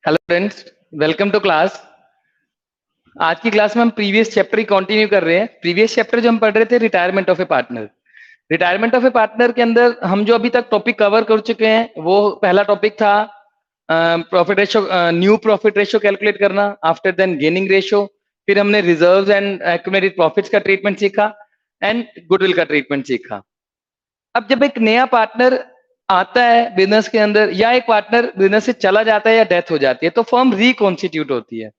Hello friends, welcome to class. आज की class में हम प्रीवियस चैप्टर ही कंटिन्यू कर रहे हैं। प्रीवियस चैप्टर जो हम पढ़ रहे थे retirement of A partner. Retirement of A partner के अंदर हम जो अभी तक टॉपिक कवर कर चुके हैं वो पहला टॉपिक था profit ratio, new profit ratio calculate करना, आफ्टर देन गेनिंग रेशो। फिर हमने रिजर्व्स एंड एक्यूमुलेटेड प्रॉफिट्स का ट्रीटमेंट सीखा एंड गुडविल का ट्रीटमेंट सीखा। अब जब एक नया पार्टनर आता है बिजनेस के अंदर या एक पार्टनर बिजनेस से चला जाता है या डेथ हो जाती है तो फर्म रिकॉन्स्टिट्यूट होती है।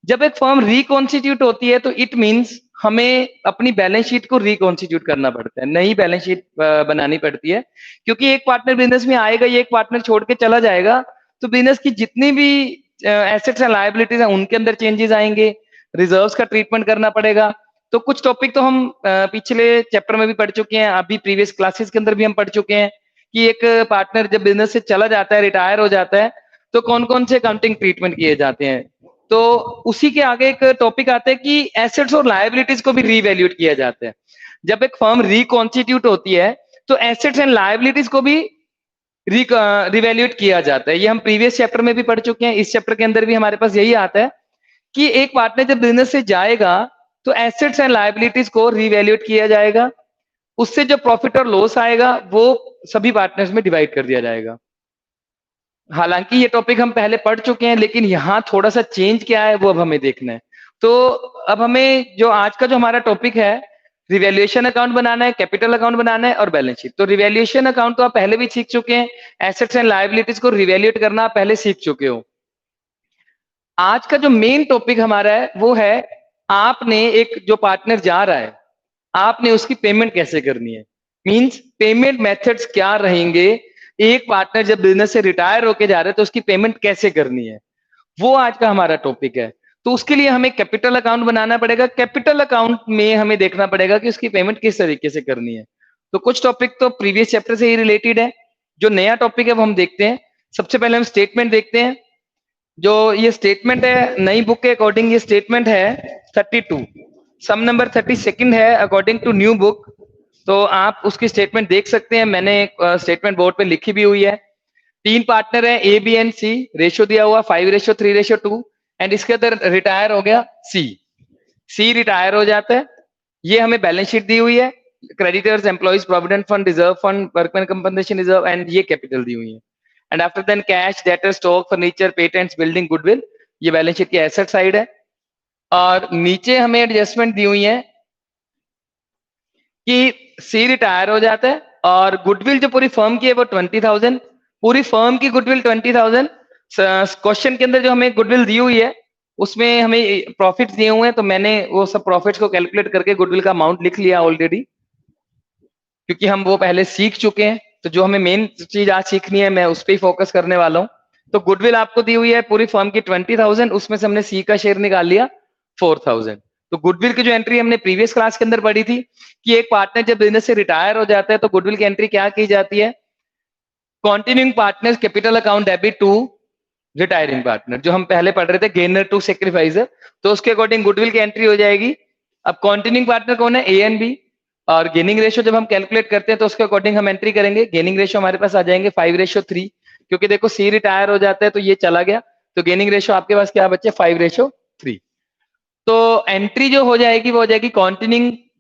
जब एक फर्म रिकॉन्स्टिट्यूट होती है तो इट मींस हमें अपनी बैलेंस शीट को रिकॉन्स्टिट्यूट करना पड़ता है, नई बैलेंस शीट बनानी पड़ती है। क्योंकि एक पार्टनर बिजनेस में आएगा, ये एक पार्टनर छोड़ के चला जाएगा तो बिजनेस की जितनी भी एसेट्स एंड लायबिलिटीज हैं उनके अंदर चेंजेस आएंगे, रिजर्व्स का ट्रीटमेंट करना पड़ेगा। तो कुछ टॉपिक तो हम पिछले चैप्टर में भी पढ़ चुके हैं, अभी प्रीवियस क्लासेस के अंदर भी हम पढ़ चुके हैं कि एक पार्टनर जब बिजनेस से चला जाता है, रिटायर हो जाता है, तो कौन कौन से अकाउंटिंग ट्रीटमेंट किए जाते हैं। तो उसी के आगे एक टॉपिक आता है कि एसेट्स और लायबिलिटीज को भी रीवैल्यूएट किया जाता है। जब एक फर्म रिकॉन्स्टिट्यूट होती है तो एसेट्स एंड लायबिलिटीज को भी रिवैल्यूएट किया जाता है। ये हम प्रीवियस चैप्टर में भी पढ़ चुके हैं, इस चैप्टर के अंदर भी हमारे पास यही आता है कि एक पार्टनर जब बिजनेस से जाएगा तो एसेट्स एंड लायबिलिटीज को रिवैल्यूएट किया जाएगा, उससे जो प्रॉफिट और लॉस आएगा वो सभी पार्टनर्स में डिवाइड कर दिया जाएगा। हालांकि ये टॉपिक हम पहले पढ़ चुके हैं लेकिन यहाँ थोड़ा सा चेंज क्या है वो अब हमें देखना है। तो अब हमें जो आज का जो हमारा टॉपिक है, रिवैल्यूएशन अकाउंट बनाना है, कैपिटल अकाउंट बनाना है और बैलेंस शीट। तो रिवैल्यूएशन अकाउंट तो आप पहले भी सीख चुके हैं, एसेट्स एंड लायबिलिटीज को रिवैल्यूएट करना आप पहले सीख चुके हो। आज का जो मेन टॉपिक हमारा है वो है आपने एक जो पार्टनर जा रहा है आपने उसकी पेमेंट कैसे करनी है, मींस पेमेंट मेथड्स क्या रहेंगे। एक पार्टनर जब बिजनेस से रिटायर होके जा रहा है तो उसकी पेमेंट कैसे करनी है, वो आज का हमारा टॉपिक है। तो उसके लिए हमें कैपिटल अकाउंट बनाना पड़ेगा। कैपिटल अकाउंट में हमें देखना पड़ेगा कि उसकी पेमेंट किस तरीके से करनी है। तो कुछ टॉपिक तो प्रीवियस चैप्टर से ही रिलेटेड है, जो नया टॉपिक है वो हम देखते हैं। सबसे पहले हम स्टेटमेंट देखते हैं। जो ये स्टेटमेंट है नई बुक के अकॉर्डिंग, ये स्टेटमेंट है 32, सम नंबर 32 है अकॉर्डिंग टू न्यू बुक। तो आप उसकी स्टेटमेंट देख सकते हैं, मैंने स्टेटमेंट बोर्ड पे लिखी भी हुई है। तीन पार्टनर है A B and C, ratio दिया हुआ 5:3:2 एंड इसके अंदर रिटायर हो गया सी रिटायर हो जाता है। ये हमें बैलेंस शीट दी हुई है, creditors, employees, provident fund, reserve fund, workman compensation reserve and ये कैपिटल दी हुई है। And after then cash, debtor, stock, furniture, patents, building, goodwill, ये बैलेंस शीट की एसेट साइड है। और नीचे हमें एडजस्टमेंट दी हुई है कि सी रिटायर हो जाता है और गुडविल जो पूरी फर्म की है वो 20,000, पूरी फर्म की गुडविल 20,000। क्वेश्चन के अंदर जो हमें गुडविल दी हुई है उसमें हमें प्रॉफिट्स दिए हुए हैं, तो मैंने वो सब प्रॉफिट्स को कैलकुलेट करके गुडविल का अमाउंट लिख लिया ऑलरेडी, क्योंकि हम वो पहले सीख चुके हैं। तो जो हमें मेन चीज आज सीखनी है मैं उस पर ही फोकस करने वाला हूँ। तो गुडविल आपको दी हुई है पूरी फर्म की 20,000, उसमें से हमने सी का शेयर निकाल लिया 4,000। तो गुडविल की जो एंट्री हमने प्रीवियस क्लास के अंदर पढ़ी थी कि एक पार्टनर जब बिजनेस से रिटायर हो जाता है तो गुडविल की एंट्री क्या की जाती है, continuing partners capital account debit to retiring partner, जो हम पहले पढ़ रहे थे गेनर टू सेक्रीफाइसर। तो उसके अकॉर्डिंग गुडविल की एंट्री हो जाएगी। अब कॉन्टिन्यूइंग पार्टनर कौन है, ए एंड बी, और गेनिंग रेशियो जब हम कैलकुलेट करते हैं तो उसके अकॉर्डिंग हम एंट्री करेंगे। गेनिंग रेशियो हमारे पास आ जाएंगे 5:3, क्योंकि देखो सी रिटायर हो जाता है तो ये चला गया, तो गेनिंग रेशियो आपके पास क्या बचे 5:3। तो एंट्री जो हो जाएगी वो हो जाएगी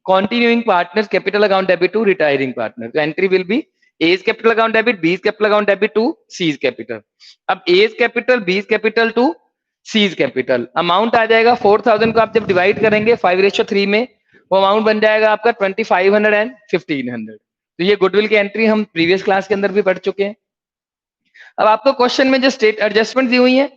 continuing partners capital account debit to retiring partner। तो entry will be A is capital account debit, B is capital account debit to C is capital। अब A is capital, B is capital to C is capital। Amount आ जाएगा 4,000 को आप जब divide करेंगे 5:3 में, वो अमाउंट बन जाएगा आपका 2,500 एंड 1,500। तो ये गुडविल की एंट्री हम प्रीवियस क्लास के अंदर भी पढ़ चुके हैं। अब आपको क्वेश्चन में जो स्टेट एडजस्टमेंट दी हुई है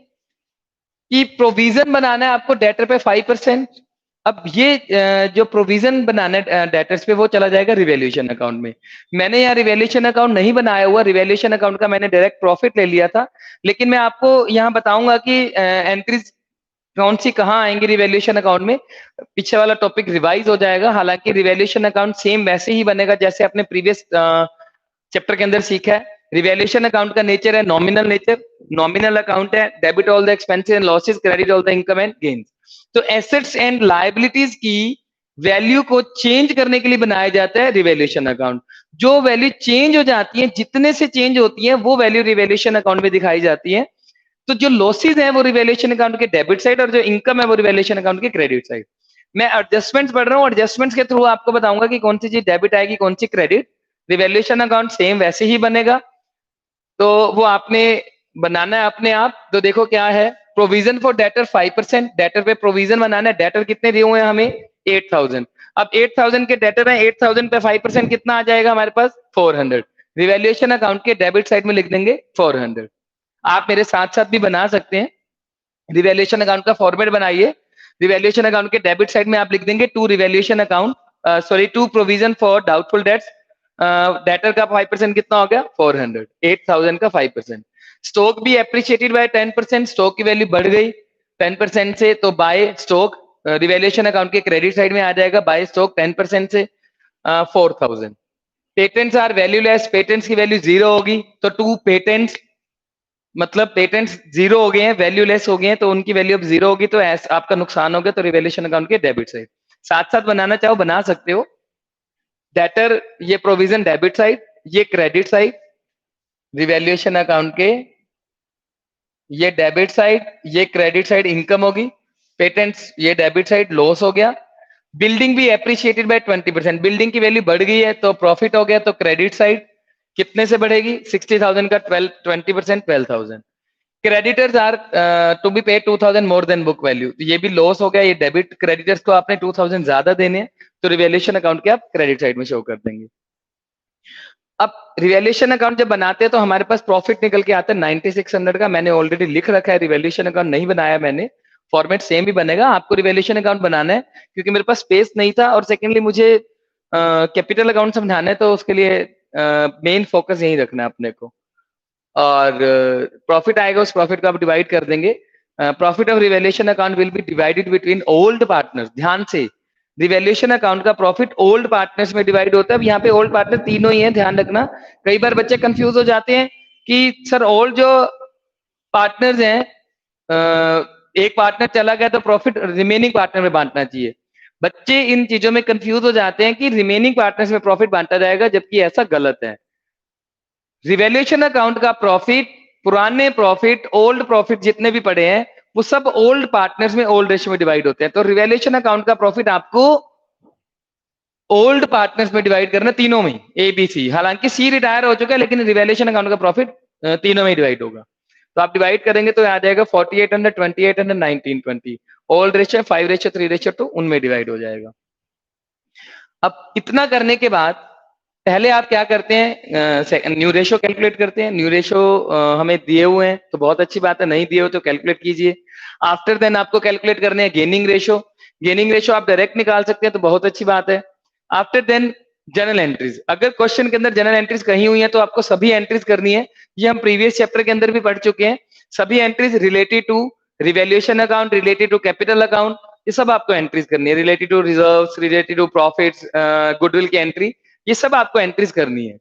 कि प्रोविजन बनाना है आपको डेटर पे 5%। अब ये जो प्रोविजन बनाना है डेटर्स पे वो चला जाएगा रिवैल्यूएशन अकाउंट में। मैंने यहाँ रिवैल्यूएशन अकाउंट नहीं बनाया हुआ, रिवैल्यूएशन अकाउंट का मैंने डायरेक्ट प्रॉफिट ले लिया था, लेकिन मैं आपको यहाँ बताऊंगा कि एंट्रीज कौन सी कहाँ आएंगी रिवैल्यूएशन अकाउंट में। पीछे वाला टॉपिक रिवाइज हो जाएगा, हालांकि रिवैल्यूएशन अकाउंट सेम वैसे ही बनेगा जैसे अपने प्रीवियस चैप्टर के अंदर सीखा है। रिवैल्यूएशन अकाउंट का नेचर है नॉमिनल नेचर, नॉमिनल अकाउंट है, debit all the expenses and losses, credit all the income and gains. तो एसेट्स एंड लायबिलिटीज की वैल्यू को चेंज करने के लिए बनाया जाता है रिवैल्यूएशन अकाउंट। जो वैल्यू चेंज हो जाती है, जितने से चेंज होती है वो वैल्यू रिवैल्यूएशन अकाउंट में दिखाई जाती है। तो जो लॉसेज हैं वो रिवैल्यूएशन अकाउंट के डेबिट साइड और जो इनकम है वो रिवैल्यूएशन अकाउंट के क्रेडिट साइड। मैं एडजस्टमेंट्स पढ़ रहा हूँ, एडजस्टमेंट्स के थ्रू आपको बताऊंगा कि कौन सी चीज डेबिट आएगी, कौन सी क्रेडिट। रिवैल्यूएशन अकाउंट सेम वैसे ही बनेगा, तो वो आपने बनाना है अपने आप। तो देखो क्या है, प्रोविजन फॉर डेटर 5%, डेटर पे प्रोविजन बनाना है। डेटर कितने दिए हुए हैं हमें, 8000। अब 8000 के डेटर हैं, 8000 पे 5% कितना आ जाएगा हमारे पास, 400। रिवैल्यूएशन अकाउंट के डेबिट साइड में लिख देंगे 400। आप मेरे साथ साथ भी बना सकते हैं। रिवैल्यूएशन अकाउंट का फॉर्मेट बनाइए। रिवैल्यूएशन अकाउंट के डेबिट साइड में आप लिख देंगे to revaluation account, sorry to provision for doubtful debts. Debtor का 5% कितना हो गया, 400। 8000 का 5%। स्टॉक भी एप्रिशिएटेड बाय 10%, स्टॉक की वैल्यू बढ़ गई 10% से, तो बाय स्टॉक रिवैल्यूएशन अकाउंट के क्रेडिट साइड में आ जाएगा, बाय स्टॉक 10% से 4000। पेटेंट्स आर वैल्यूलेस, पेटेंट्स की वैल्यू 0 होगी, तो टू पेटेंट्स मतलब पेटेंट्स 0 हो गए हैं, वैल्यूलेस हो गए हैं, तो उनकी वैल्यू अब 0 होगी, तो आपका नुकसान हो गया, तो रिवैल्यूएशन अकाउंट के डेबिट साइड। साथ साथ बनाना चाहो बना सकते हो। डेटर ये प्रोविजन डेबिट साइड, ये क्रेडिट साइड। रिवैल्यूएशन अकाउंट के ये डेबिट साइड, ये क्रेडिट साइड इनकम होगी। पेटेंट्स ये डेबिट साइड लॉस हो गया। बिल्डिंग भी एप्रिशिएटेड बाय 20%, बिल्डिंग की वैल्यू बढ़ गई है तो प्रॉफिट हो गया, तो क्रेडिट साइड कितने से बढ़ेगी, 60,000 का 20% 12,000। क्रेडिटर्स आर टू बी पे 2000 मोर देन बुक वैल्यू, तो ये भी लॉस हो गया, ये डेबिट। क्रेडिटर्स को आपने 2000 ज्यादा देने हैं, तो रिवैल्यूएशन अकाउंट के आप क्रेडिट साइड में शो कर देंगे। अब रिवैल्यूएशन अकाउंट जब बनाते हैं तो हमारे पास प्रॉफिट निकल के आता है 9600 का। मैंने ऑलरेडी लिख रखा है, रिवैल्यूएशन अकाउंट नहीं बनाया मैंने, फॉर्मेट सेम ही बनेगा। आपको रिवैल्यूएशन अकाउंट बनाना है क्योंकि मेरे पास स्पेस नहीं था, और सेकेंडली मुझे कैपिटल अकाउंट समझाना है, तो उसके लिए मेन फोकस यही रखना है अपने को। और प्रॉफिट आएगा, उस प्रॉफिट को आप डिवाइड कर देंगे। Profit of revaluation account will be divided between old partners. ध्यान से, रिवैल्यूएशन अकाउंट का प्रॉफिट ओल्ड पार्टनर्स में डिवाइड होता है। अब यहाँ पे ओल्ड पार्टनर तीनों ही हैं, ध्यान रखना। कई बार बच्चे कंफ्यूज हो जाते हैं कि सर ओल्ड जो पार्टनर्स हैं, एक पार्टनर चला गया तो प्रॉफिट रिमेनिंग पार्टनर में बांटना चाहिए। बच्चे इन चीजों में कंफ्यूज हो जाते हैं कि रिमेनिंग पार्टनर्स में प्रॉफिट बांटा जाएगा, जबकि ऐसा गलत है। रिवैल्यूएशन अकाउंट का प्रॉफिट, पुराने प्रॉफिट, ओल्ड प्रॉफिट जितने भी पड़े हैं, वो सब ओल्ड पार्टनर्स में ओल्ड रेशियो में डिवाइड होते हैं। तो रिवैल्यूएशन अकाउंट का प्रॉफिट आपको ओल्ड पार्टनर्स में डिवाइड करना, तीनों में, ए बी सी। हालांकि सी रिटायर हो चुका है, लेकिन रिवैल्यूएशन अकाउंट का प्रॉफिट तीनों में डिवाइड होगा। तो आप डिवाइड करेंगे तो आ जाएगा 4800, 2800, 1920। ओल्ड रेशियो 5 रेशियो 3 रेशियो 2 उनमें डिवाइड हो जाएगा। अब इतना करने के बाद पहले आप क्या करते हैं, न्यू रेशो कैलकुलेट करते हैं। न्यू रेशो हमें दिए हुए हैं तो बहुत अच्छी बात है, नहीं दिए हो तो कैलकुलेट कीजिए। आफ्टर देन आपको कैलकुलेट करने हैं गेनिंग रेशो। गेनिंग रेशो आप डायरेक्ट निकाल सकते हैं तो बहुत अच्छी बात है। आफ्टर देन जनरल एंट्रीज, अगर क्वेश्चन के अंदर जनरल एंट्रीज कहीं हुई है तो आपको सभी एंट्रीज करनी है। ये हम प्रीवियस चैप्टर के अंदर भी पढ़ चुके हैं। सभी entries related to revaluation account, related to capital account, ये सब आपको एंट्रीज करनी है। Related to reserves, related to profits, goodwill की एंट्री, ये सब आपको एंट्रीज करनी है।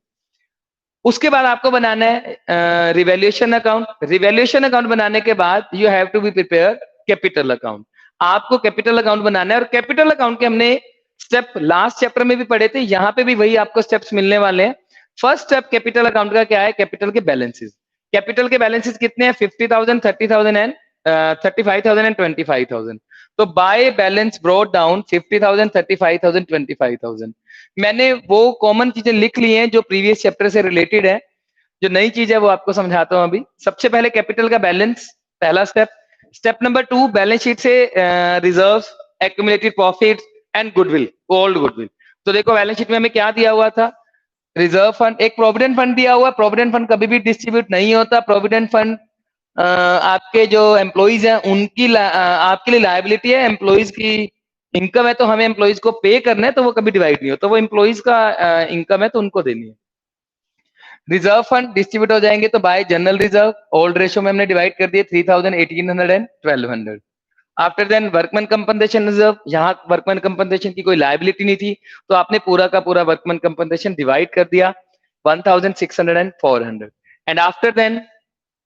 उसके बाद आपको बनाना है रिवैल्यूएशन अकाउंट। रिवैल्यूएशन अकाउंट बनाने के बाद you have to be prepare capital account. आपको कैपिटल अकाउंट बनाना है, और कैपिटल अकाउंट के हमने स्टेप लास्ट चैप्टर में भी पढ़े थे, यहाँ पे भी वही आपको स्टेप्स मिलने वाले हैं। फर्स्ट स्टेप कैपिटल अकाउंट का क्या है, कैपिटल के बैलेंसेस। कैपिटल के बैलेंसेस कितने हैं, 50,000, 30,000 एंड 35,000 एंड 25,000। तो बाय बैलेंस ब्रॉट डाउन 50,000, 35,000, 25,000। मैंने वो कॉमन चीजें लिख ली हैं जो प्रीवियस चैप्टर से रिलेटेड है। जो नई चीज है वो आपको समझाता हूं अभी। सबसे पहले कैपिटल का बैलेंस, पहला step. Step number 2, balance sheet से reserves, accumulated profits and goodwill, old goodwill. तो देखो बैलेंस शीट में हमें क्या दिया हुआ था, रिजर्व फंड, एक प्रोविडेंट फंड दिया हुआ। प्रोविडेंट फंड कभी भी डिस्ट्रीब्यूट नहीं होता। प्रोविडेंट फंड आपके जो एम्प्लॉइज हैं उनकी आपके लिए लायबिलिटी है। एम्प्लॉइज की इनकम है तो हमें एम्प्लॉइज को पे करना है, तो वो कभी डिवाइड नहीं हो, तो वो एम्प्लॉइज का इनकम है तो उनको देनी है। रिजर्व फंड डिस्ट्रीब्यूट हो जाएंगे तो by general reserve, old ratio में हमने डिवाइड कर दिए 3000, 1800 and 1200। After then workman compensation reserve, यहाँ वर्कमैन कंपनसेशन की कोई लायबिलिटी नहीं थी, तो आपने पूरा का पूरा वर्कमैन कंपनसेशन डिवाइड कर दिया 1600 एंड 400। एंड आफ्टर देन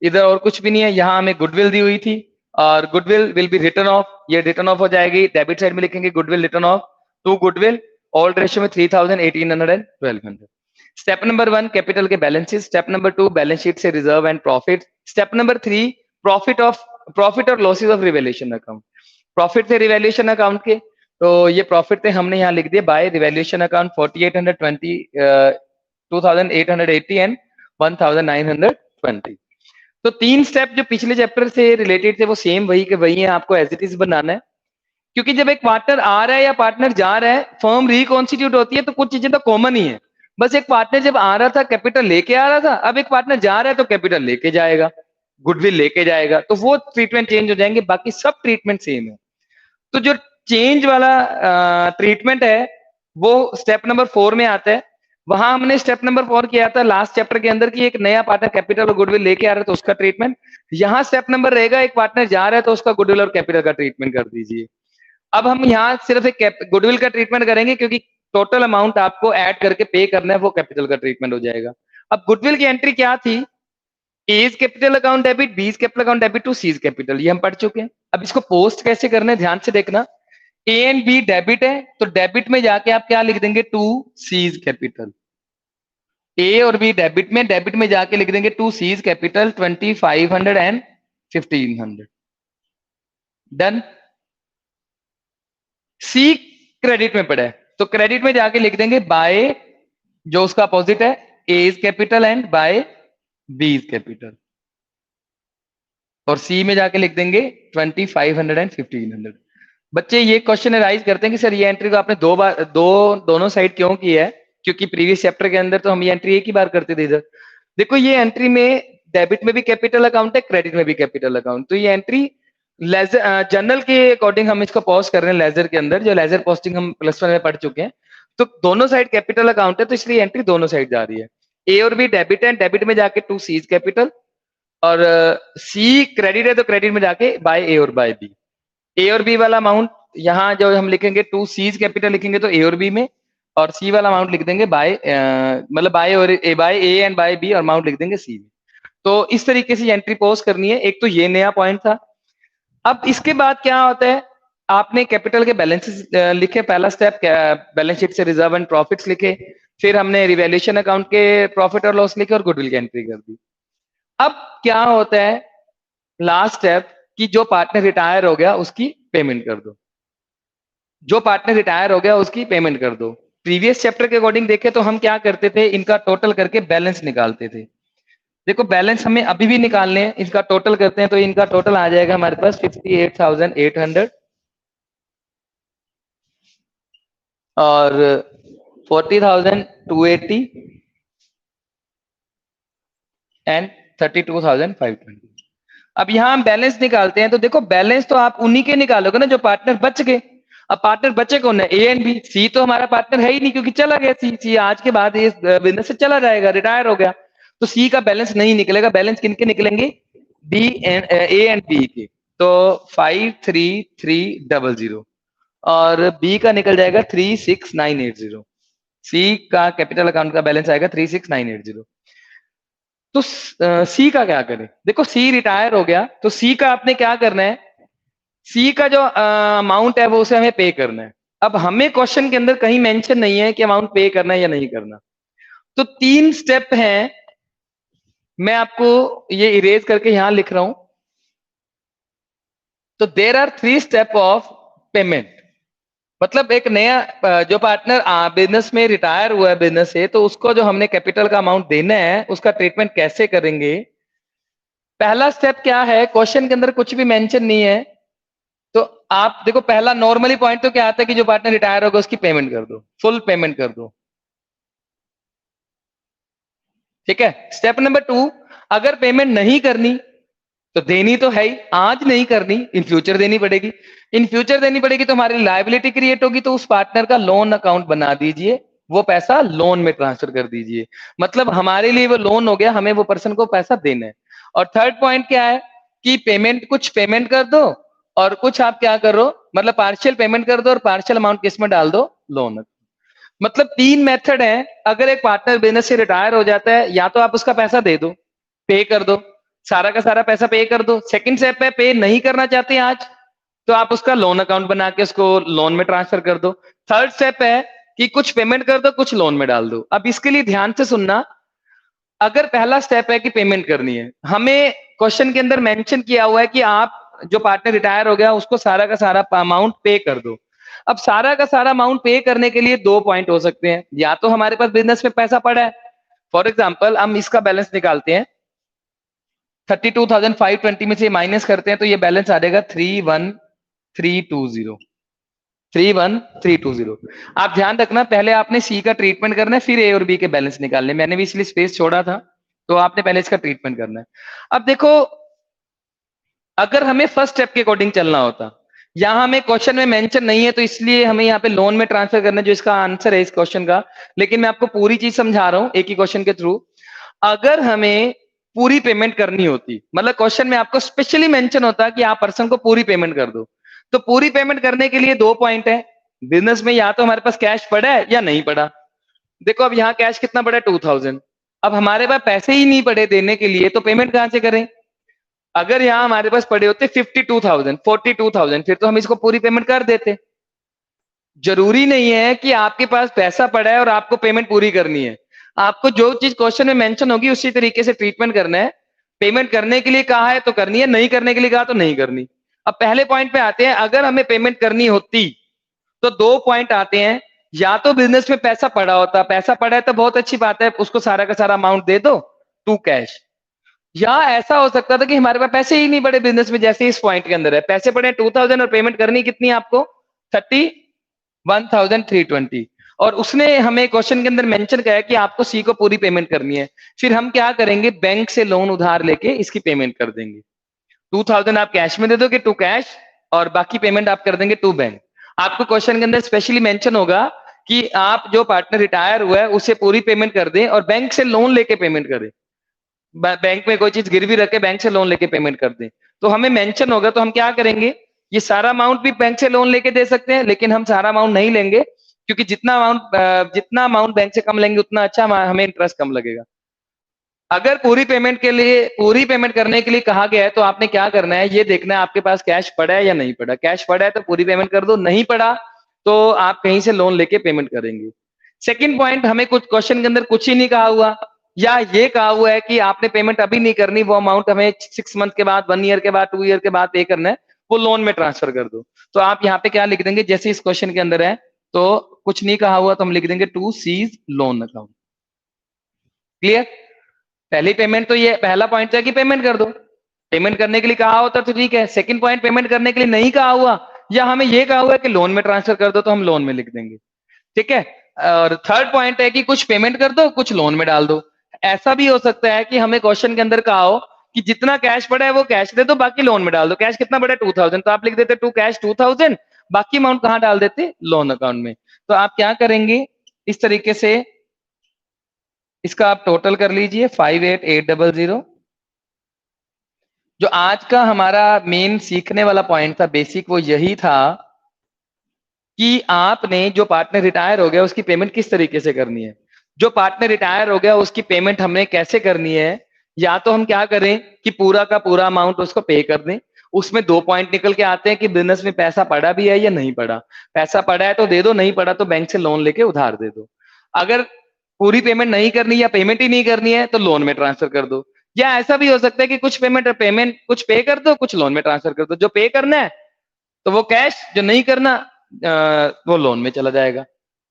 इधर और कुछ भी नहीं है, यहाँ हमें गुडविल दी हुई थी, और goodwill will be written off, ये रिटर्न ऑफ हो जाएगी। डेबिट साइड में लिखेंगे goodwill written off to goodwill, old ratio में 3000, 1800 एंड 1200। स्टेप नंबर 1 कैपिटल के balances. Step number 2 balance sheet से reserve and profit. Step number 3 profit और losses of revaluation account. Profit थे revaluation account के, तो ये प्रॉफिट थे, हमने यहाँ लिख दिया बाय रिवैल्यूएशन अकाउंट 4820 2880 एंड 1920। तो 3 स्टेप जो पिछले चैप्टर से रिलेटेड थे वो सेम वही के वही है, आपको एज इट इज बनाना है। क्योंकि जब एक पार्टनर आ रहा है या पार्टनर जा रहा है, फर्म रिकॉन्स्टिट्यूट होती है, तो कुछ चीजें तो कॉमन ही है। बस एक पार्टनर जब आ रहा था कैपिटल लेके आ रहा था, अब एक पार्टनर जा रहा है तो कैपिटल लेके जाएगा, गुडविल लेके जाएगा, तो वो ट्रीटमेंट चेंज हो जाएंगे, बाकी सब ट्रीटमेंट सेम है। तो जो चेंज वाला ट्रीटमेंट है वो स्टेप नंबर 4 में आता है। वहां हमने स्टेप नंबर 4 किया था लास्ट चैप्टर के अंदर कि एक नया पार्टनर कैपिटल और गुडविल लेके आ रहा है तो उसका ट्रीटमेंट। यहाँ स्टेप नंबर रहेगा एक पार्टनर जा रहा है तो उसका गुडविल और कैपिटल का ट्रीटमेंट कर दीजिए। अब हम यहाँ सिर्फ एक गुडविल का ट्रीटमेंट करेंगे क्योंकि टोटल अमाउंट आपको ऐड करके पे करना है, वो कैपिटल का ट्रीटमेंट हो जाएगा। अब गुडविल की एंट्री क्या थी? A's capital account debit, B's capital account debit to C's capital, ये हम पढ़ चुके हैं। अब इसको पोस्ट कैसे करना है ध्यान से देखना। ए एंड बी डेबिट है तो डेबिट में जाके आप क्या लिख देंगे? To C's capital. ए और बी डेबिट में जाके लिख देंगे to C's capital 2500 and 1500। Done. C credit में पड़ा है तो क्रेडिट में जाके लिख देंगे बाय, जो उसका अपोजिट है, A's capital and by B's capital. और सी में जाके लिख देंगे 2500 एंड 1500। बच्चे ये क्वेश्चन राइज करते हैं कि सर ये एंट्री को आपने दोनों साइड क्यों की है? क्योंकि प्रीवियस चैप्टर के अंदर तो हम ये एंट्री एक ही बार करते थे इधर। देखो ये एंट्री में डेबिट में भी कैपिटल अकाउंट है, क्रेडिट में भी कैपिटल अकाउंट, तो ये एंट्री लेजर जर्नल के अकॉर्डिंग हम इसको पॉज कर रहे हैं लेजर के अंदर, जो लेजर पोस्टिंग हम +1 में पढ़ चुके हैं। तो दोनों साइड कैपिटल अकाउंट है तो इसलिए एंट्री दोनों साइड जा रही है। ए और बी डेबिट है, डेबिट में जाके टू सीज कैपिटल, और सी क्रेडिट है तो क्रेडिट में जाके बाय ए और बाय बी। ए और बी वाला अमाउंट यहाँ जो हम लिखेंगे टू सीज कैपिटल लिखेंगे तो ए और बी में, और सी वाला अमाउंट लिख देंगे बाय मतलब बाय और by A and by B, और अमाउंट लिख देंगे सी में। तो इस तरीके से एंट्री पोज करनी है। एक तो ये नया पॉइंट था। अब इसके बाद क्या होता है, आपने कैपिटल के बैलेंसेस लिखे, पहला स्टेप बैलेंस शीट से रिजर्व एंड प्रॉफिट्स लिखे, फिर हमने रिवैल्यूएशन अकाउंट के प्रॉफिट और लॉस लिखे और गुडविल की एंट्री कर दी। अब क्या होता है लास्ट स्टेप कि जो पार्टनर रिटायर हो गया उसकी पेमेंट कर दो। जो पार्टनर रिटायर हो गया उसकी पेमेंट कर दो। प्रीवियस चैप्टर के अकॉर्डिंग देखे तो हम क्या करते थे, इनका टोटल करके बैलेंस निकालते थे। देखो बैलेंस हमें अभी भी निकालने हैं, इसका टोटल करते हैं तो इनका टोटल आ जाएगा हमारे पास 58,800 और 40,280 एंड 32,520। अब यहां हम बैलेंस निकालते हैं तो देखो बैलेंस तो आप उन्हीं के निकालोगे ना जो पार्टनर बच गए। अब पार्टनर बचे कौन है? ए एंड बी। सी तो हमारा पार्टनर है ही नहीं क्योंकि चला गया। सी आज के बाद इस बिजनेस से चला जाएगा, रिटायर हो गया, तो सी का बैलेंस नहीं निकलेगा। बैलेंस किनके निकलेंगे? B and A and B के। तो 53300 और बी का निकल जाएगा 36980। सी का कैपिटल अकाउंट का बैलेंस आएगा 36980। तो सी का क्या करें? देखो सी रिटायर हो गया तो सी का आपने क्या करना है, सी का जो अमाउंट है वो उसे हमें पे करना है। अब हमें क्वेश्चन के अंदर कहीं मेंशन नहीं है कि अमाउंट पे करना है या नहीं करना। तो 3 स्टेप हैं, मैं आपको ये इरेज करके यहां लिख रहा हूं। तो there are 3 step of payment. मतलब एक नया जो पार्टनर बिजनेस में रिटायर हुआ है बिजनेस से, तो उसको जो हमने कैपिटल का अमाउंट देना है उसका ट्रीटमेंट कैसे करेंगे। पहला स्टेप क्या है, क्वेश्चन के अंदर कुछ भी मेंशन नहीं है। तो आप देखो पहला नॉर्मली पॉइंट तो क्या आता है कि जो पार्टनर रिटायर होगा उसकी पेमेंट कर दो, फुल पेमेंट कर दो। ठीक है। स्टेप नंबर 2, अगर पेमेंट नहीं करनी तो देनी तो है ही, आज नहीं करनी इन फ्यूचर देनी पड़ेगी। इन फ्यूचर देनी पड़ेगी तो हमारी लायबिलिटी क्रिएट होगी, तो उस पार्टनर का लोन अकाउंट बना दीजिए, वो पैसा लोन में ट्रांसफर कर दीजिए। मतलब हमारे लिए वो लोन हो गया, हमें वो पर्सन को पैसा देना है। और थर्ड पॉइंट क्या है कि पेमेंट, कुछ पेमेंट कर दो और कुछ आप क्या करो, मतलब पार्शियल पेमेंट कर दो और पार्शियल अमाउंट किसमें डाल दो? लोन। मतलब 3 मेथड है। अगर एक पार्टनर बिजनेस से रिटायर हो जाता है, या तो आप उसका पैसा दे दो, पे कर दो, सारा का सारा पैसा पे कर दो। सेकंड स्टेप है पे नहीं करना चाहते आज, तो आप उसका लोन अकाउंट बना के उसको लोन में ट्रांसफर कर दो। थर्ड स्टेप है कि कुछ पेमेंट कर दो, कुछ लोन में डाल दो। अब इसके लिए ध्यान से सुनना, अगर पहला स्टेप है कि पेमेंट करनी है, हमें क्वेश्चन के अंदर मेंशन किया हुआ है कि आप जो पार्टनर रिटायर हो गया उसको सारा का सारा अमाउंट पे कर दो। अब सारा का सारा अमाउंट पे करने के लिए दो पॉइंट हो सकते हैं, या तो हमारे पास बिजनेस में पैसा पड़ा है, फॉर एग्जाम्पल हम इसका बैलेंस निकालते हैं, 32,520 में से माइनस करते हैं तो ये बैलेंस आ जाएगा 31320। 31320। आप ध्यान रखना, पहले आपने सी का ट्रीटमेंट करना है, फिर ए और बी के बैलेंस निकालने। मैंने भी इसलिए स्पेस छोड़ा था, तो आपने पहले इसका ट्रीटमेंट करना है। अब देखो, अगर हमें फर्स्ट स्टेप के अकॉर्डिंग चलना होता, यहां हमें क्वेश्चन में मेंशन नहीं है तो इसलिए हमें यहाँ पे लोन में ट्रांसफर करना है, जो इसका आंसर है इस क्वेश्चन का। लेकिन मैं आपको पूरी चीज समझा रहा हूं एक ही क्वेश्चन के थ्रू। अगर हमें पूरी पेमेंट करनी होती, मतलब क्वेश्चन में आपको स्पेशली मेंशन होता कि आप पर्सन को पूरी पेमेंट कर दो, तो पूरी पेमेंट करने के लिए दो पॉइंट है। बिजनेस में या तो हमारे पास कैश पड़ा है या नहीं पड़ा। देखो अब यहाँ कैश कितना पड़ा है, 2000। अब हमारे पास पैसे ही नहीं पड़े देने के लिए, तो पेमेंट कहां से करें? अगर यहाँ हमारे पास पड़े होते 52,000, 42,000, फिर तो हम इसको पूरी पेमेंट कर देते। जरूरी नहीं है कि आपके पास पैसा पड़ा है और आपको पेमेंट पूरी करनी है। आपको जो चीज क्वेश्चन में मेंशन होगी उसी तरीके से ट्रीटमेंट करना है। पेमेंट करने के लिए कहा है तो करनी है, नहीं करने के लिए कहा तो नहीं करनी। अब पहले पॉइंट पे आते हैं, अगर हमें पेमेंट करनी होती तो दो पॉइंट आते हैं। या तो बिजनेस में पैसा पड़ा होता, पैसा पड़ा है तो बहुत अच्छी बात है, उसको सारा का सारा अमाउंट दे दो टू कैश। या ऐसा हो सकता था कि हमारे पास पैसे ही नहीं पड़े बिजनेस में, जैसे इस पॉइंट के अंदर है, पैसे पड़े 2000 और पेमेंट करनी कितनी है आपको, 31,320। और उसने हमें क्वेश्चन के अंदर मेंशन किया है कि आपको सी को पूरी पेमेंट करनी है। फिर हम क्या करेंगे, बैंक से लोन उधार लेके इसकी पेमेंट कर देंगे। 2000 आप कैश में दे दोगे टू कैश, और बाकी पेमेंट आप कर देंगे टू बैंक। आपको क्वेश्चन के अंदर स्पेशली मेंशन होगा कि आप जो पार्टनर रिटायर हुआ है उसे पूरी पेमेंट कर दें और बैंक से लोन लेके पेमेंट करें। बैंक में कोई चीज गिरवी रख के बैंक से लोन लेके पेमेंट कर दें, तो हमें मेंशन होगा। तो हम क्या करेंगे, ये सारा अमाउंट भी बैंक से लोन लेके दे सकते हैं, लेकिन हम सारा अमाउंट नहीं लेंगे, क्योंकि जितना अमाउंट बैंक से कम लेंगे उतना अच्छा हमें इंटरेस्ट कम लगेगा। अगर पूरी पेमेंट करने के लिए कहा गया है तो आपने क्या करना है, ये देखना है आपके पास कैश पड़ा है या नहीं पड़ा। कैश पड़ा है तो पूरी पेमेंट कर दो, नहीं पड़ा तो आप कहीं से लोन लेके पेमेंट करेंगे। सेकंड पॉइंट, हमें कुछ क्वेश्चन के अंदर कुछ ही नहीं कहा हुआ, या ये कहा हुआ है कि आपने पेमेंट अभी नहीं करनी, वो अमाउंट हमें 6 मंथ के बाद, 1 ईयर के बाद, 2 ईयर के बाद पे करना है, वो लोन में ट्रांसफर कर दो। तो आप यहाँ पे क्या लिख देंगे, जैसे इस क्वेश्चन के अंदर है, तो कुछ नहीं कहा हुआ तो हम लिख देंगे to C's loan account. Clear? पहली पेमेंट तो ये पहला पॉइंट है कि पेमेंट कर दो। पेमेंट करने के लिए कहा होता तो ठीक है। सेकंड पॉइंट, पेमेंट करने के लिए नहीं कहा हुआ या हमें ये कहा हुआ है कि लोन में ट्रांसफर कर दो, तो हम लोन में लिख देंगे। ठीक है। और थर्ड पॉइंट है कि कुछ पेमेंट कर दो, कुछ लोन में डाल दो। ऐसा भी हो सकता है कि हमें क्वेश्चन के अंदर कहा हो कि जितना कैश पड़ा है वो कैश दे दो, बाकी लोन में डाल दो। कैश कितना पड़ा है, 2000, तो आप लिख देते टू कैश 2000, बाकी अमाउंट कहां डाल देते, लोन अकाउंट में। तो आप क्या करेंगे, इस तरीके से इसका आप टोटल कर लीजिए 58,800। जो आज का हमारा मेन सीखने वाला पॉइंट था, बेसिक, वो यही था कि आपने जो पार्टनर रिटायर हो गया उसकी पेमेंट किस तरीके से करनी है। जो पार्टनर रिटायर हो गया उसकी पेमेंट हमने कैसे करनी है, या तो हम क्या करें कि पूरा का पूरा अमाउंट उसको पे कर दें। उसमें दो पॉइंट निकल के आते हैं कि बिजनेस में पैसा पड़ा भी है या नहीं पड़ा। पैसा पड़ा है तो दे दो, नहीं पड़ा तो बैंक से लोन लेके उधार दे दो। अगर पूरी पेमेंट नहीं करनी या पेमेंट ही नहीं करनी है तो लोन में ट्रांसफर कर दो। या ऐसा भी हो सकता है कि कुछ पेमेंट कुछ पे कर दो, कुछ लोन में ट्रांसफर कर दो। जो पे करना है तो वो कैश, जो नहीं करना वो लोन में चला जाएगा।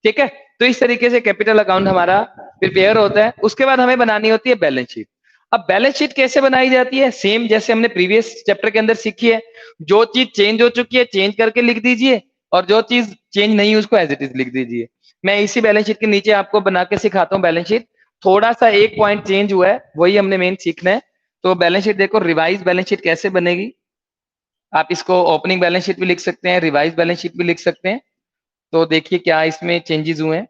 ठीक है। तो इस तरीके से कैपिटल अकाउंट हमारा प्रिपेयर होता है। उसके बाद हमें बनानी होती है बैलेंस शीट। अब बैलेंस शीट कैसे बनाई जाती है, सेम जैसे हमने प्रीवियस चैप्टर के अंदर सीखी है। जो चीज चेंज हो चुकी है चेंज करके लिख दीजिए, और जो चीज चेंज नहीं उसको एज इट इज लिख दीजिए। मैं इसी बैलेंस शीट के नीचे आपको बना के सिखाता हूँ बैलेंस शीट। थोड़ा सा एक पॉइंट चेंज हुआ है, वही हमने मेन सीखना है। तो बैलेंस शीट देखो, रिवाइज बैलेंस शीट कैसे बनेगी। आप इसको ओपनिंग बैलेंस शीट भी लिख सकते हैं, रिवाइज बैलेंस शीट भी लिख सकते हैं। तो देखिए क्या इसमें चेंजेस हुए हैं।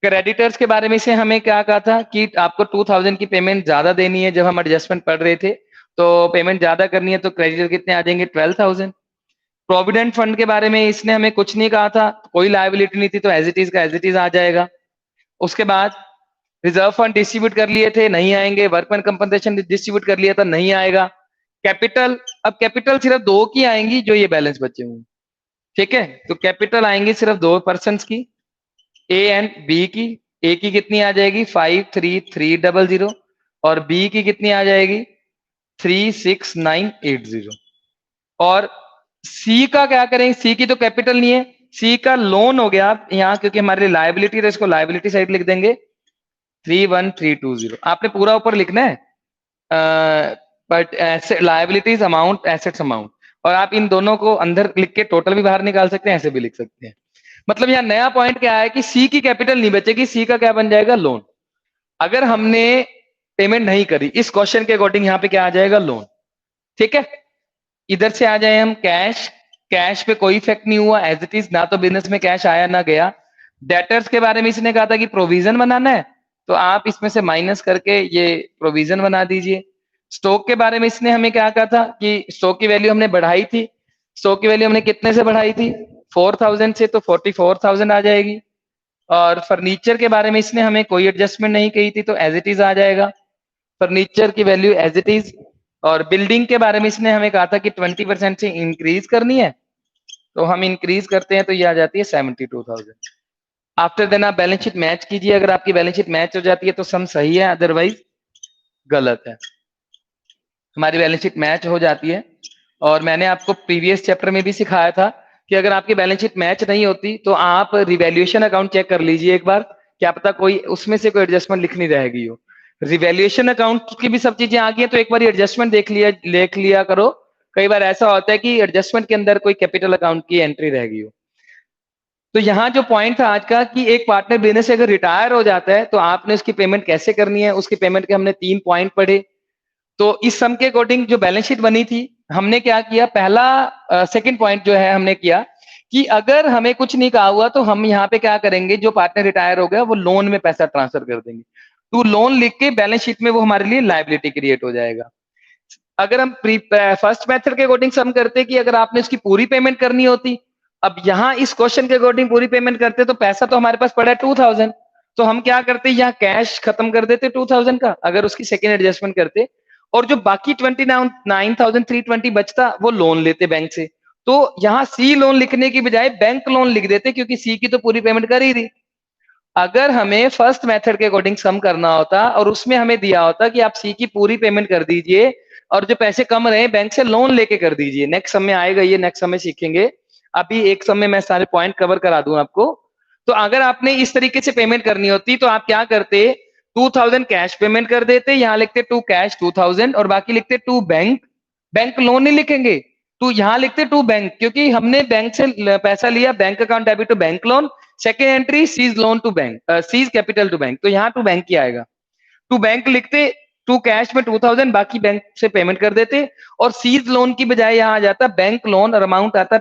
क्रेडिटर्स के बारे में से हमें क्या कहा था कि आपको 2000 की पेमेंट ज्यादा देनी है। जब हम एडजस्टमेंट पढ़ रहे थे तो पेमेंट ज्यादा करनी है, तो क्रेडिटर कितने आ जाएंगे, 12,000। प्रोविडेंट फंड के बारे में इसने हमें कुछ नहीं कहा था, कोई लायबिलिटी नहीं थी, तो एज इट इज का एज इट इज आ जाएगा। उसके बाद रिजर्व फंड डिस्ट्रीब्यूट कर लिए थे, नहीं आएंगे। वर्कमैन कंपनसेशन डिस्ट्रीब्यूट कर लिया था, नहीं आएगा। कैपिटल, अब कैपिटल सिर्फ दो की आएंगी जो ये बैलेंस बचे हुए। ठीक है। तो कैपिटल आएंगी सिर्फ दो पर्सन की, ए एंड बी की। ए की कितनी आ जाएगी, 53,300, और बी की कितनी आ जाएगी, 36980। और सी का क्या करेंगे, सी की तो कैपिटल नहीं है, सी का लोन हो गया यहाँ, क्योंकि हमारे लिए लायबिलिटी है, इसको लायबिलिटी साइड लिख देंगे 31320। आपने पूरा ऊपर लिखना है, but liabilities amount, assets amount, और आप इन दोनों को अंदर लिख के टोटल भी बाहर निकाल सकते हैं, ऐसे भी लिख सकते हैं। मतलब यहाँ नया पॉइंट क्या है कि सी की कैपिटल नहीं बचेगी, सी का क्या बन जाएगा, लोन। अगर हमने पेमेंट नहीं करी, इस क्वेश्चन के अकॉर्डिंग यहाँ पे क्या आ जाएगा, लोन। ठीक है, इधर से आ जाए हम कैश, कैश पे कोई इफेक्ट नहीं हुआ, एज इट इज, ना तो बिजनेस में कैश आया ना गया। डेटर्स के बारे में इसने कहा था कि प्रोविजन बनाना है, तो आप इसमें से माइनस करके ये प्रोविजन बना दीजिए। स्टॉक के बारे में इसने हमें क्या कहा था कि स्टॉक की वैल्यू हमने बढ़ाई थी, स्टॉक की वैल्यू हमने कितने से बढ़ाई थी, 4000 से, तो 44000 आ जाएगी। और फर्नीचर के बारे में इसने हमें कोई एडजस्टमेंट नहीं कही थी, तो एज इट इज आ जाएगा, फर्नीचर की वैल्यू एज इट इज। और बिल्डिंग के बारे में इसने हमें कहा था कि 20% से इंक्रीज करनी है, तो हम इंक्रीज करते हैं, तो ये आ जाती है 72,000। आफ्टर देन आप बैलेंस शीट मैच कीजिए, अगर आपकी बैलेंस शीट मैच हो जाती है तो सम सही है, अदरवाइज गलत है। हमारी बैलेंस शीट मैच हो जाती है, और मैंने आपको प्रीवियस चैप्टर में भी सिखाया था कि अगर आपकी बैलेंस शीट मैच नहीं होती तो आप रिवैल्यूएशन अकाउंट चेक कर लीजिए एक बार, क्या पता कोई उसमें से कोई एडजस्टमेंट लिखनी रहेगी हो। रिवैल्यूएशन अकाउंट की भी सब चीजें आ गई है, तो एक बार एडजस्टमेंट देख लिया करो। कई बार ऐसा होता है कि एडजस्टमेंट के अंदर कोई कैपिटल अकाउंट की एंट्री रह गई हो। तो यहाँ जो पॉइंट था आज का कि एक पार्टनर बिजनेस से अगर रिटायर हो जाता है तो आपने उसकी पेमेंट कैसे करनी है, उसकी पेमेंट के हमने 3 पॉइंट पढ़े। तो इस सम के अकॉर्डिंग जो बैलेंस शीट बनी थी, हमने क्या किया, पहला सेकंड पॉइंट जो है हमने किया कि अगर हमें कुछ नहीं कहा हुआ तो हम यहाँ पे क्या करेंगे, जो पार्टनर रिटायर हो गया वो लोन में पैसा ट्रांसफर कर देंगे, तो लोन लिख के बैलेंस शीट में वो हमारे लिए लायबिलिटी क्रिएट हो जाएगा। अगर हम फर्स्ट मेथड के अकॉर्डिंग सम करते कि अगर आपने उसकी पूरी पेमेंट करनी होती, अब यहाँ इस क्वेश्चन के अकॉर्डिंग पूरी पेमेंट करते तो पैसा तो हमारे पास पड़ा है 2000, तो हम क्या करते, यहाँ कैश खत्म कर देते 2000 का, अगर उसकी सेकेंड एडजस्टमेंट करते, और जो बाकी 29,320 बचता वो लोन लेते बैंक से। तो यहाँ सी लोन लिखने की बजाय बैंक लोन लिख देते, क्योंकि सी की तो पूरी पेमेंट कर ही दी। अगर हमें फर्स्ट मेथड के अकॉर्डिंग सम करना होता और उसमें हमें दिया होता कि आप सी की पूरी पेमेंट कर दीजिए और जो पैसे कम रहे बैंक से लोन लेके कर दीजिए, नेक्स्ट सम में आएगा, ये नेक्स्ट सम में सीखेंगे। अभी एक सम में मैं सारे पॉइंट कवर करा दूं आपको। तो अगर आपने इस तरीके से पेमेंट करनी होती तो आप क्या करते, 2000 कैश पेमेंट कर देते, यहाँ लिखते टू कैश 2000 और बाकी लिखते टू बैंक, बैंक लोन नहीं लिखेंगे, तो यहाँ लिखते टू बैंक, क्योंकि हमने बैंक से पैसा लिया, bank account debit to bank loan, second entry C's loan to bank, C's capital to bank, तो यहाँ टू बैंक ही आएगा। टू बैंक लिखते, टू कैश में 2000 बाकी बैंक से पेमेंट कर देते, और सीज लोन की बजाय यहाँ आ जाता बैंक लोन और अमाउंट आता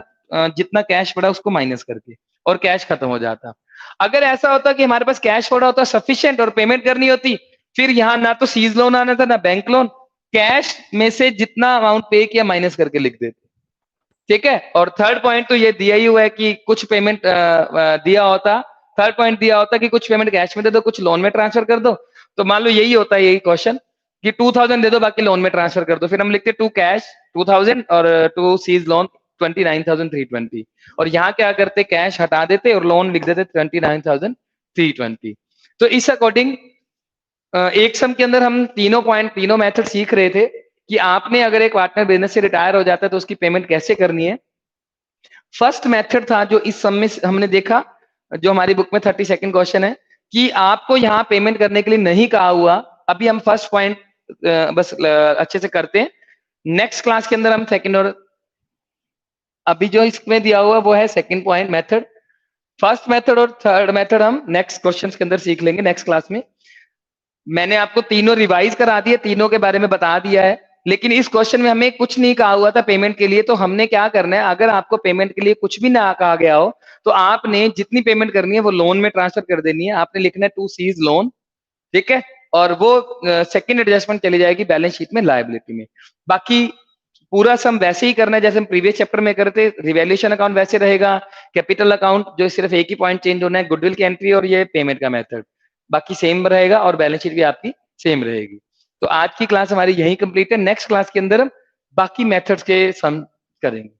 जितना कैश पड़ा उसको माइनस करके, और कैश खत्म हो जाता। अगर ऐसा होता कि हमारे पास कैश पड़ा होता सफिशिएंट और पेमेंट करनी होती, फिर यहाँ ना तो सीज लोन आना था ना बैंक लोन, कैश में से जितना अमाउंट पे किया माइनस करके लिख देते। ठीक है, और थर्ड पॉइंट तो ये दिया ही हुआ है कि कुछ पेमेंट दिया होता, थर्ड पॉइंट दिया होता कि कुछ पेमेंट कैश में दे दो, कुछ लोन में ट्रांसफर कर दो। तो मान लो यही होता है, यही क्वेश्चन कि 2000 दे दो बाकी लोन में ट्रांसफर कर दो, फिर हम लिखते टू कैश 2000 और टू सीज लोन 29,320, और यहाँ क्या करते, कैश हटा देते और लोन लिख देते 29,320। तो इस अकॉर्डिंग एक सम के अंदर हम तीनों पॉइंट, तीनों मेथड सीख रहे थे कि आपने अगर एक पार्टनर बिजनेस से रिटायर हो जाता है तो उसकी पेमेंट कैसे करनी है। फर्स्ट मेथड था जो इस सम में हमने देखा, जो हमारी बुक में 32nd क्वेश्चन है, कि आपको यहाँ पेमेंट करने के लिए नहीं कहा हुआ। अभी हम फर्स्ट पॉइंट बस अच्छे से करते हैं, नेक्स्ट क्लास के अंदर हम सेकंड, और अभी जो इसमें दिया हुआ वो है second point method. First method और थर्ड मेथड हम नेक्स्ट क्वेश्चंस के अंदर सीख लेंगे नेक्स्ट क्लास में। मैंने आपको तीनों रिवाइज करा दिए, तीनों के बारे में बता दिया है, लेकिन इस क्वेश्चन में हमें कुछ नहीं कहा हुआ था पेमेंट के लिए, तो हमने क्या करना है, अगर आपको पेमेंट के लिए कुछ भी ना कहा गया हो तो आपने जितनी पेमेंट करनी है वो लोन में ट्रांसफर कर देनी है, आपने लिखना है टू सीज लोन। ठीक है, और वो सेकंड एडजस्टमेंट चली जाएगी बैलेंस शीट में लायबिलिटी में। बाकी पूरा सम वैसे ही करना है जैसे हम प्रीवियस चैप्टर में करते, रिवैल्यूएशन अकाउंट वैसे रहेगा, कैपिटल अकाउंट जो सिर्फ एक ही पॉइंट चेंज होना है, गुडविल की एंट्री और ये पेमेंट का मेथड बाकी सेम रहेगा, और बैलेंस शीट भी आपकी सेम रहेगी। तो आज की क्लास हमारी यही कंप्लीट है, नेक्स्ट क्लास के अंदर हम बाकी मेथड्स के सम करेंगे।